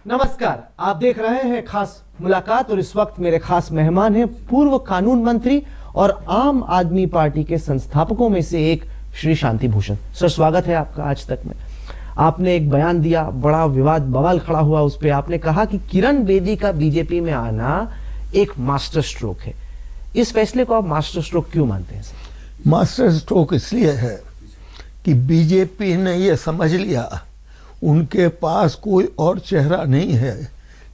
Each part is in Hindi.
नमस्कार, आप देख रहे हैं खास मुलाकात और इस वक्त मेरे खास मेहमान हैं पूर्व कानून मंत्री और आम आदमी पार्टी के संस्थापकों में से एक श्री शांति भूषण। सर, स्वागत है आपका आज तक में। आपने एक बयान दिया, बड़ा विवाद बवाल खड़ा हुआ उस पे। आपने कहा कि किरण बेदी का बीजेपी में आना एक मास्टर स्ट्रोक है। इस फैसले को आप मास्टर स्ट्रोक क्यों मानते हैं सर? मास्टर स्ट्रोक इसलिए है कि बीजेपी ने ये समझ लिया उनके पास कोई और चेहरा नहीं है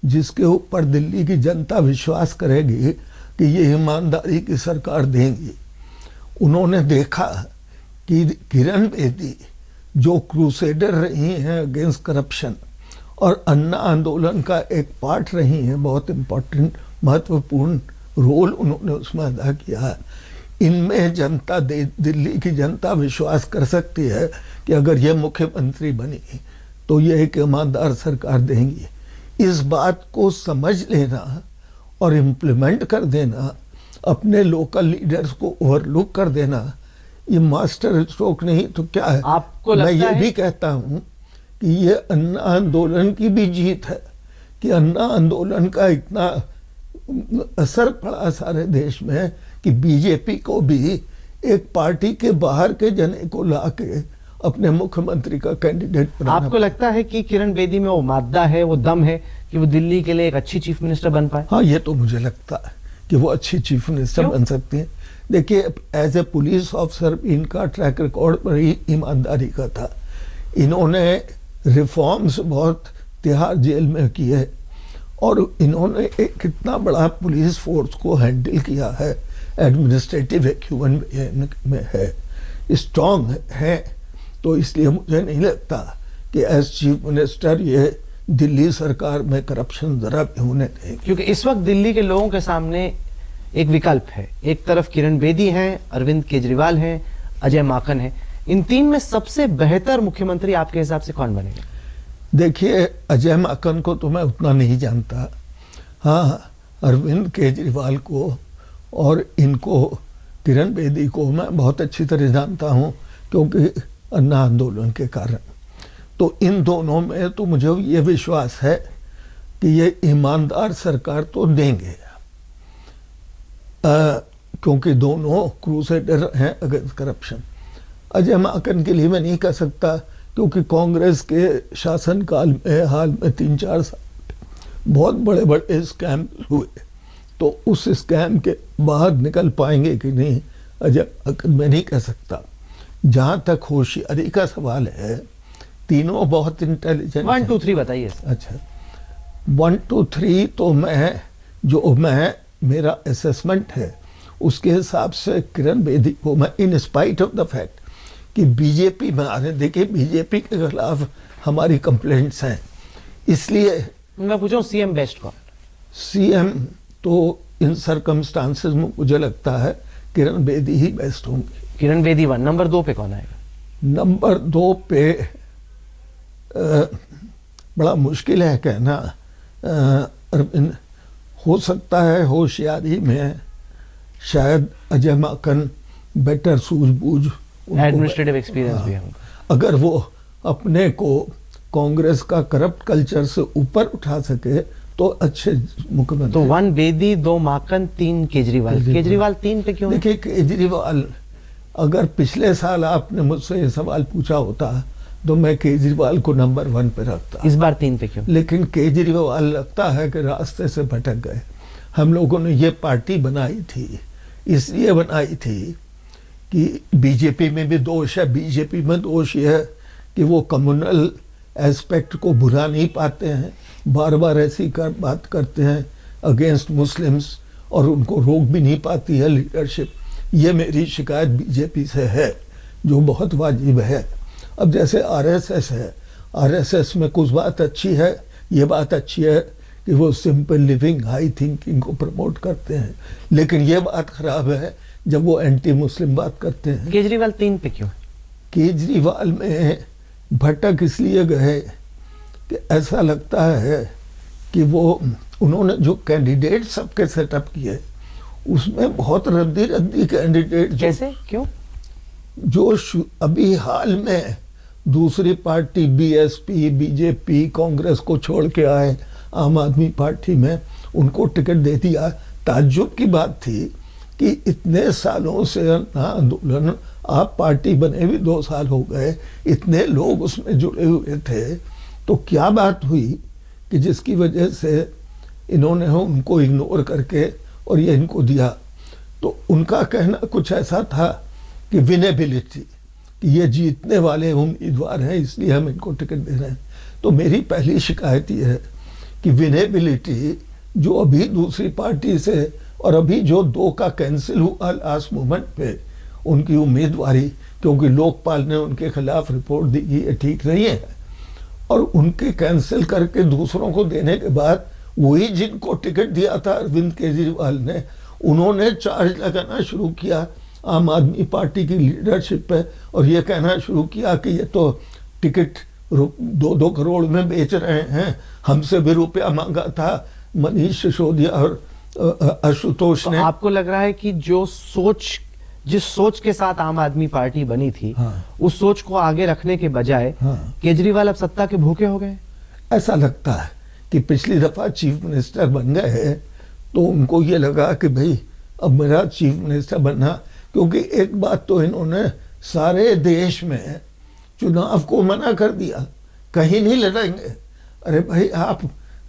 जिसके ऊपर दिल्ली की जनता विश्वास करेगी कि ये ईमानदारी की सरकार देंगी। उन्होंने देखा कि किरण बेदी जो क्रूसेडर रही हैं अगेंस्ट करप्शन और अन्ना आंदोलन का एक पार्ट रही हैं, बहुत इम्पोर्टेंट महत्वपूर्ण रोल उन्होंने उसमें अदा किया है। इनमें जनता दिल्ली की जनता विश्वास कर सकती है कि अगर ये मुख्यमंत्री बनी तो ये एक ईमानदार सरकार देंगी। इस बात को समझ लेना और इम्प्लीमेंट कर देना, अपने लोकल लीडर्स को ओवरलुक कर देना, ये मास्टर स्ट्रोक नहीं तो क्या है? आपको मैं लगता ये है? भी कहता हूं कि ये अन्ना आंदोलन की भी जीत है कि अन्ना आंदोलन का इतना असर पड़ा सारे देश में कि बीजेपी को भी एक पार्टी के बाहर के जने को लाके अपने मुख्यमंत्री का कैंडिडेट बनाना। आपको लगता है कि किरण बेदी में वो मादा है, वो दम है कि वो दिल्ली के लिए एक अच्छी चीफ मिनिस्टर बन पाए? हाँ, ये तो मुझे लगता है कि वो अच्छी चीफ मिनिस्टर बन सकती हैं। देखिए, एज ए पुलिस ऑफिसर इनका ट्रैक रिकॉर्ड बड़ी ईमानदारी का था। इन्होंने रिफॉर्म्स बहुत तिहाड़ जेल में किए और इन्होंने एक कितना बड़ा पुलिस फोर्स को हैंडल किया है, एडमिनिस्ट्रेटिव एक्यूवन में है, स्ट्रॉन्ग है। तो इसलिए मुझे नहीं लगता कि एज चीफ मिनिस्टर ये दिल्ली सरकार में करप्शन जरा भी होने देंगे। क्योंकि इस वक्त दिल्ली के लोगों के सामने एक विकल्प है। एक तरफ किरण बेदी हैं, अरविंद केजरीवाल हैं, अजय माकन हैं। इन तीन में सबसे बेहतर मुख्यमंत्री आपके हिसाब से कौन बनेगा? देखिए, अजय माकन को तो मैं उतना नहीं जानता। हाँ, अरविंद केजरीवाल को और इनको किरण बेदी को मैं बहुत अच्छी तरह जानता हूँ, क्योंकि अन्ना आंदोलन के कारण। तो इन दोनों में तो मुझे ये विश्वास है कि ये ईमानदार सरकार तो देंगे, क्योंकि दोनों क्रूसेडर हैं अगेंस्ट करप्शन। अजय माकन के लिए मैं नहीं कह सकता, क्योंकि कांग्रेस के शासनकाल में हाल में 3-4 साल बहुत बड़े बड़े स्कैम हुए, तो उस स्कैम के बाहर निकल पाएंगे कि नहीं, अजय माकन मैं नहीं कह सकता। जहां तक होशियारी का सवाल है, तीनों बहुत इंटेलिजेंट। 1 2 3 बताइए। अच्छा, 1 2 3 तो मेरा असेसमेंट है उसके हिसाब से किरण बेदी को मैं, in spite of the fact कि बीजेपी में आने, देखिए बीजेपी के खिलाफ हमारी कंप्लेंट्स हैं, इसलिए मैं पूछ रहा हूँ सीएम बेस्ट कौन? सीएम तो इन सर्कमस्टांसेस में मुझे लगता है किरण बेदी ही बेस्ट होंगी। किरण बेदी 1। नंबर 2 पे कौन आएगा? नंबर 2 पे बड़ा मुश्किल है कहना। अरविंद हो सकता है, होशियारी में शायद अजय माकन बेटर सूझबूझ, एडमिनिस्ट्रेटिव एक्सपीरियंस भी है उनका। अगर वो अपने को कांग्रेस का करप्ट कल्चर से ऊपर उठा सके तो अच्छे मुख्यमंत्री। तो 1 बेदी, 2 माकन, 3 केजरीवाल। केजरीवाल 3 पे क्यों? देखिए, केजरीवाल, अगर पिछले साल आपने मुझसे ये सवाल पूछा होता तो मैं केजरीवाल को नंबर 1 पे रखता। इस बार 3 पे क्यों? लेकिन केजरीवाल लगता है कि रास्ते से भटक गए। हम लोगों ने ये पार्टी बनाई थी, इसलिए बनाई थी कि बीजेपी में भी दोष है। बीजेपी में दोष ये है कि वो कम्युनल एस्पेक्ट को भुला नहीं पाते हैं, बार बार ऐसी बात करते हैं अगेंस्ट मुस्लिम्स, और उनको रोक भी नहीं पाती है लीडरशिप। ये मेरी शिकायत बीजेपी से है, जो बहुत वाजिब है। अब जैसे आरएसएस है, आरएसएस में कुछ बात अच्छी है, ये बात अच्छी है कि वो सिंपल लिविंग, हाई थिंकिंग को प्रमोट करते हैं, लेकिन ये बात खराब है जब वो एंटी मुस्लिम बात करते हैं। केजरीवाल 3 पे क्यों? केजरीवाल में भटक इसलिए गए कि ऐसा लगता है कि वो, उन्होंने जो कैंडिडेट सबके सेटअप किए उसमें बहुत रद्दी कैंडिडेट। कैसे? क्यों? जो अभी हाल में दूसरी पार्टी बीएसपी, बीजेपी, कांग्रेस को छोड़ के आए आम आदमी पार्टी में, उनको टिकट दे दिया। ताज्जुब की बात थी कि इतने सालों से आंदोलन, आप पार्टी बने भी 2 साल हो गए, इतने लोग उसमें जुड़े हुए थे, तो क्या बात हुई कि जिसकी वजह से इन्होंने उनको इग्नोर करके और ये इनको दिया। तो उनका कहना कुछ ऐसा था कि विनेबिलिटी, कि ये जीतने वाले उम्मीदवार हैं इसलिए हम इनको टिकट दे रहे हैं। तो मेरी पहली शिकायत ये है कि विनेबिलिटी जो अभी दूसरी पार्टी से, और अभी जो 2 का कैंसिल हुआ लास्ट मोमेंट पे, उनकी उम्मीदवारी, क्योंकि लोकपाल ने उनके खिलाफ रिपोर्ट दी कि ये ठीक नहीं है, और उनके कैंसिल करके दूसरों को देने के बाद वही जिनको टिकट दिया था अरविंद केजरीवाल ने, उन्होंने चार्ज लगाना शुरू किया आम आदमी पार्टी की लीडरशिप पे, और ये कहना शुरू किया कि ये तो टिकट 2-2 करोड़ में बेच रहे हैं, हमसे भी रुपया मांगा था मनीष सिसोदिया और आशुतोष ने। तो आपको लग रहा है कि जिस सोच के साथ आम आदमी पार्टी बनी थी, उस सोच को आगे रखने के बजाय केजरीवाल अब सत्ता के भूखे हो गए? ऐसा लगता है कि पिछली दफा चीफ मिनिस्टर बन गए तो उनको ये लगा कि भाई अब मेरा चीफ मिनिस्टर बनना, क्योंकि एक बात तो इन्होंने सारे देश में चुनाव को मना कर दिया, कहीं नहीं लड़ेंगे। अरे भाई, आप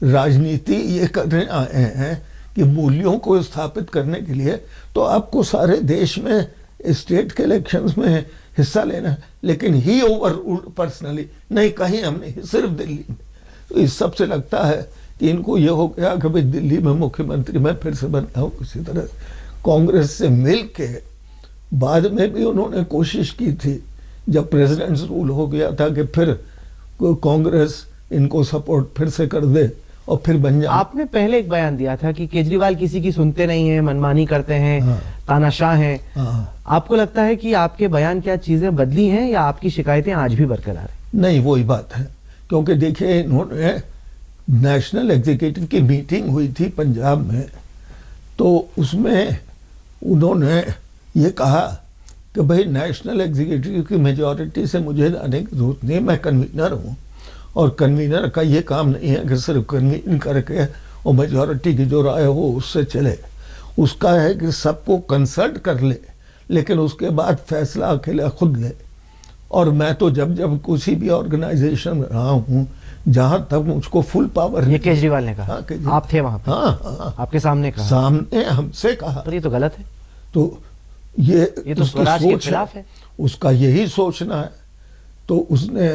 राजनीति ये करने आए हैं कि मूल्यों को स्थापित करने के लिए, तो आपको सारे देश में स्टेट के इलेक्शंस में हिस्सा लेना है, लेकिन ही ओवर पर्सनली नहीं, कहीं हमने, सिर्फ दिल्ली में। तो इस सबसे लगता है कि इनको ये हो गया कि भाई दिल्ली में मुख्यमंत्री मैं फिर से बनता हूँ किसी तरह से। कांग्रेस से मिल के बाद में भी उन्होंने कोशिश की थी, जब प्रेसिडेंट्स रूल हो गया था, कि फिर कांग्रेस इनको सपोर्ट फिर से कर दे और फिर बन जाए। आपने पहले एक बयान दिया था कि केजरीवाल किसी की सुनते नहीं है, मनमानी करते हैं, तानाशाह हैं। आपको लगता है कि आपके बयान क्या चीजें बदली हैं या आपकी शिकायतें आज भी बरकरार हैं? नहीं, वही बात है, क्योंकि देखिए इन्होंने नेशनल एग्जीक्यूटिव की मीटिंग हुई थी पंजाब में, तो उसमें उन्होंने ये कहा कि भाई नेशनल एग्जीक्यूटिव की मेजॉरिटी से मुझे आने की जरूरत नहीं, मैं कन्वीनर हूँ, और कन्वीनर का ये काम नहीं है कि सिर्फ कन्वीन करके और मेजॉरिटी की जो राय हो उससे चले। उसका है कि सबको कंसल्ट कर ले, लेकिन उसके बाद फैसला अकेला खुद ले। और मैं तो जब किसी भी ऑर्गेनाइजेशन में रहा हूँ जहां तक मुझको फुल पावर। ये केजरीवाल ने कहा? आप थे वहां पे? हाँ, आपके सामने कहा? सामने हमसे कहा। पर ये तो गलत है। तो ये तो स्वराज के खिलाफ है। उसका यही सोचना है। तो उसने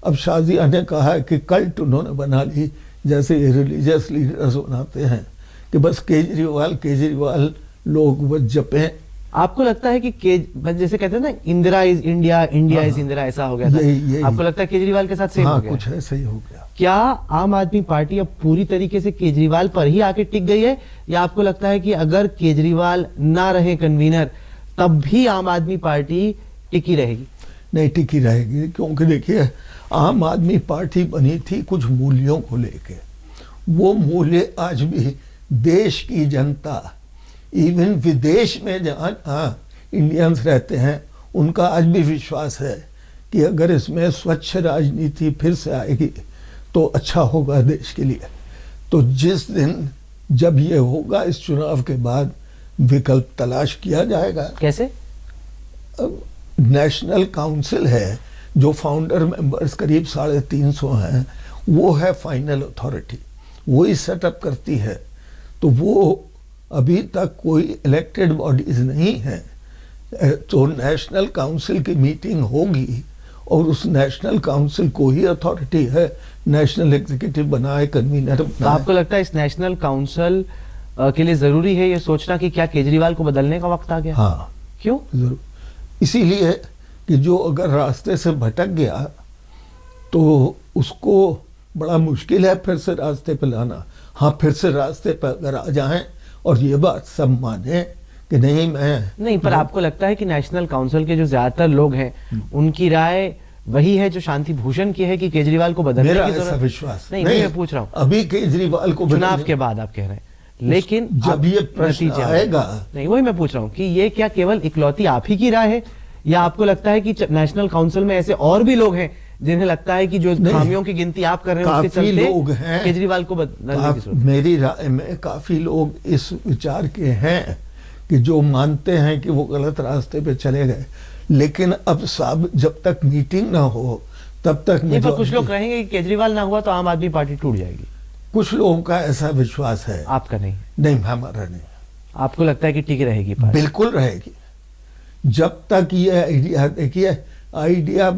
अब शाजिया ने कहा है कि कल्ट उन्होंने बना ली, जैसे रिलीजियस लीडर्स बनाते हैं कि बस केजरीवाल लोग बस जपें। आपको लगता है कि जैसे कहते हैं ना, Indira is India, India is Indira, ऐसा हो गया था? यही। आपको लगता है केजरीवाल के साथ सेम हो गया? कुछ ऐसा ही हो गया। क्या आम आदमी पार्टी अब पूरी तरीके से केजरीवाल पर ही आके टिक गई है, या आपको लगता है कि अगर केजरीवाल ना रहे कन्वीनर तब भी आम आदमी पार्टी टिकी रहेगी? नहीं, टिकी रहेगी, क्योंकि देखिए आम आदमी पार्टी बनी थी कुछ मूल्यों को लेके। वो मूल्य आज भी देश की जनता, इवन विदेश में जहाँ इंडियंस रहते हैं, उनका आज भी विश्वास है कि अगर इसमें स्वच्छ राजनीति फिर से आएगी तो अच्छा होगा देश के लिए। तो जिस दिन जब ये होगा, इस चुनाव के बाद विकल्प तलाश किया जाएगा। कैसे? नेशनल काउंसिल है, जो फाउंडर मेंबर्स करीब 350 हैं, वो है फाइनल अथॉरिटी, वही सेटअप करती है। तो वो अभी तक कोई इलेक्टेड बॉडीज नहीं है, तो नेशनल काउंसिल की मीटिंग होगी और उस नेशनल काउंसिल को ही अथॉरिटी है नेशनल एग्जीक्यूटिव बनाए, कन्वीनर बनाए। तो आपको लगता है इस नेशनल काउंसिल के लिए जरूरी है ये सोचना कि क्या केजरीवाल को बदलने का वक्त आ गया? हाँ। क्यों? जरूर, इसीलिए कि जो अगर रास्ते से भटक गया तो उसको बड़ा मुश्किल है फिर से रास्ते पे लाना। हाँ, फिर से रास्ते पे अगर आ जाएं और ये बात सब माने कि नहीं, पर आपको लगता है कि नेशनल काउंसिल के जो ज्यादातर लोग हैं उनकी राय वही है जो शांति भूषण की है कि केजरीवाल को बदलने की जरूरत? विश्वास नहीं, मैं पूछ रहा हूँ अभी केजरीवाल को चुनाव के बाद आप कह रहे हैं, लेकिन जब ये प्रश्न आएगा, नहीं, वही मैं पूछ रहा हूँ कि ये क्या केवल इकलौती आप ही की राय है या आपको लगता है कि नेशनल काउंसिल में ऐसे और भी लोग हैं जिन्हें लगता है कि जो खामियों की गिनती आप कर रहे हैं उसके काफी चलते लोग हैं केजरीवाल को बदलने की जरूरत? मेरी राय में काफी लोग इस विचार के हैं कि जो मानते हैं कि वो गलत रास्ते पे चले गए, लेकिन अब साहब जब तक मीटिंग ना हो तब तक नहीं, पर कुछ लोग कहेंगे कि केजरीवाल ना हुआ तो आम आदमी पार्टी टूट जाएगी। कुछ लोगों का ऐसा विश्वास है। आपका नहीं? नहीं, हमारा नहीं। आपको लगता है कि टिकी रहेगी पार्टी? बिल्कुल रहेगी। जब तक ये आइडिया, देखिए आइडिया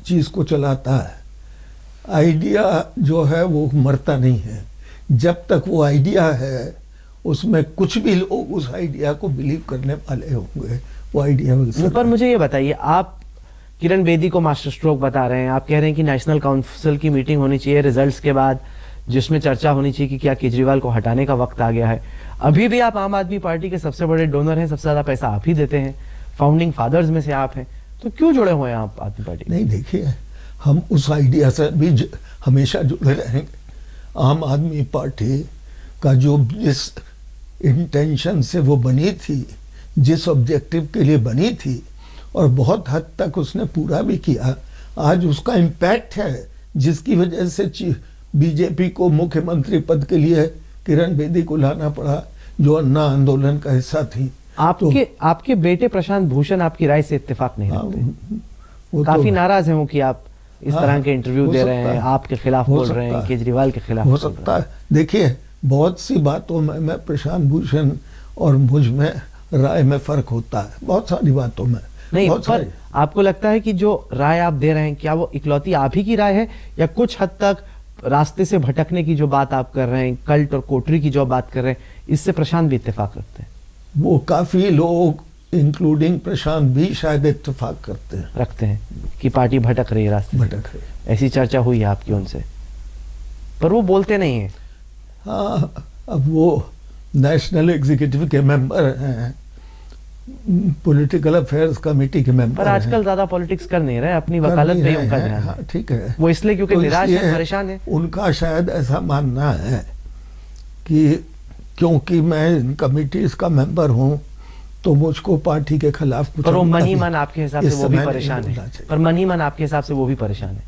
चीज को चलाता है, आइडिया जो है वो मरता नहीं है। जब तक वो आइडिया है उसमें कुछ भी लोग उस आइडिया को बिलीव करने वाले होंगे, वो आइडिया मिल। पर मुझे ये बताइए, आप किरण बेदी को मास्टर स्ट्रोक बता रहे हैं, आप कह रहे हैं कि नेशनल काउंसिल की मीटिंग होनी चाहिए रिजल्ट्स के बाद, जिसमें चर्चा होनी चाहिए कि क्या केजरीवाल को हटाने का वक्त आ गया है। अभी भी आप आम आदमी पार्टी के सबसे बड़े डोनर हैं, सबसे ज्यादा पैसा आप ही देते हैं, फाउंडिंग फादर्स में से आप हैं, तो क्यों जुड़े हुए हैं आप आदमी पार्टी? नहीं, देखिए हम उस आइडिया से भी हमेशा जुड़े रहेंगे। आम आदमी पार्टी का जो जिस इंटेंशन से वो बनी थी, जिस ऑब्जेक्टिव के लिए बनी थी, और बहुत हद तक उसने पूरा भी किया, आज उसका इम्पैक्ट है, जिसकी वजह से बीजेपी को मुख्यमंत्री पद के लिए किरण बेदी को लाना पड़ा, जो अन्ना आंदोलन का हिस्सा थी। आपके बेटे प्रशांत भूषण आपकी राय से इत्तेफाक नहीं रखते, काफी नाराज हैं वो कि आप इस तरह के इंटरव्यू दे रहे हैं, आपके खिलाफ बोल रहे हैं, केजरीवाल के खिलाफ हो सकता है। देखिए बहुत सी बातों में मैं प्रशांत भूषण और मुझ में राय में फर्क होता है, बहुत सारी बातों में नहीं। पर आपको लगता है कि जो राय आप दे रहे हैं, क्या वो इकलौती आप ही की राय है, या कुछ हद तक रास्ते से भटकने की जो बात आप कर रहे हैं, कल्ट और कोटरी की जो बात कर रहे हैं, इससे प्रशांत भी इत्तेफाक रखते हैं? वो काफी लोग इंक्लूडिंग प्रशांत भी शायद इत्तेफाक रखते हैं कि पार्टी भटक रही है, रास्ते भटक रही। ऐसी चर्चा हुई है आपकी उनसे, पर वो बोलते नहीं है। हाँ, अब वो नेशनल एग्जीक्यूटिव के मेंबर हैं, पॉलिटिकल अफेयर्स कमेटी के मेंबर, पर आजकल ज्यादा पॉलिटिक्स कर नहीं रहे, अपनी वकालत पे उनका ध्यान है। ठीक है, वो इसलिए क्योंकि तो निराश है, परेशान है। उनका शायद ऐसा मानना है कि क्योंकि मैं इन कमिटीज का मेंबर हूं तो मुझको पार्टी के खिलाफ कुछ, पर वो मन ही मन आपके हिसाब से वो भी परेशान है, पर मन ही मन आपके हिसाब से वो भी परेशान है।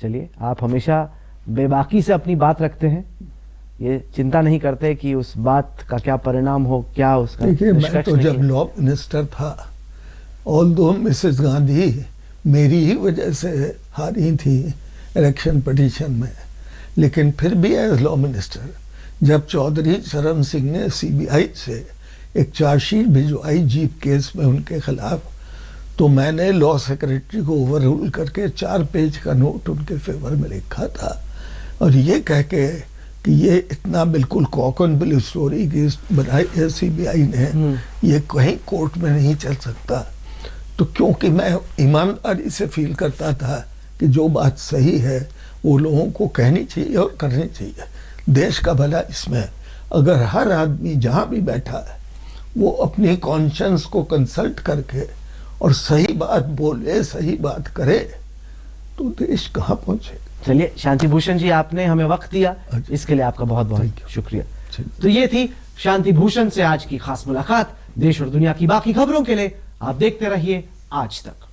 चलिए, आप हमेशा बेबाकी से अपनी बात रखते हैं, ये चिंता नहीं करते कि उस बात का क्या परिणाम हो, क्या उसका। देखिए, मैं तो जब लॉ मिनिस्टर था, ऑल्दो मिसेस गांधी मेरी ही वजह से हारी थी इलेक्शन पिटीशन में, लेकिन फिर भी एज लॉ मिनिस्टर जब चौधरी चरण सिंह ने सीबीआई से एक चार्जशीट भिजवाई जीप केस में उनके खिलाफ, तो मैंने लॉ सेक्रेटरी को ओवर रूल करके 4 पेज का नोट उनके फेवर में लिखा था, और ये कह के कि ये इतना बिल्कुल कॉकनबिल स्टोरी की बनाई है सीबीआई ने, ये कहीं कोर्ट में नहीं चल सकता। तो क्योंकि मैं ईमानदारी से फील करता था कि जो बात सही है वो लोगों को कहनी चाहिए और करनी चाहिए, देश का भला इसमें। अगर हर आदमी जहां भी बैठा है वो अपनी कॉन्शियंस को कंसल्ट करके और सही बात बोले, सही बात करे, तो देश कहाँ पहुंचे। चलिए शांति भूषण जी, आपने हमें वक्त दिया, इसके लिए आपका बहुत बहुत शुक्रिया। तो ये थी शांति भूषण से आज की खास मुलाकात। देश और दुनिया की बाकी खबरों के लिए आप देखते रहिए आज तक।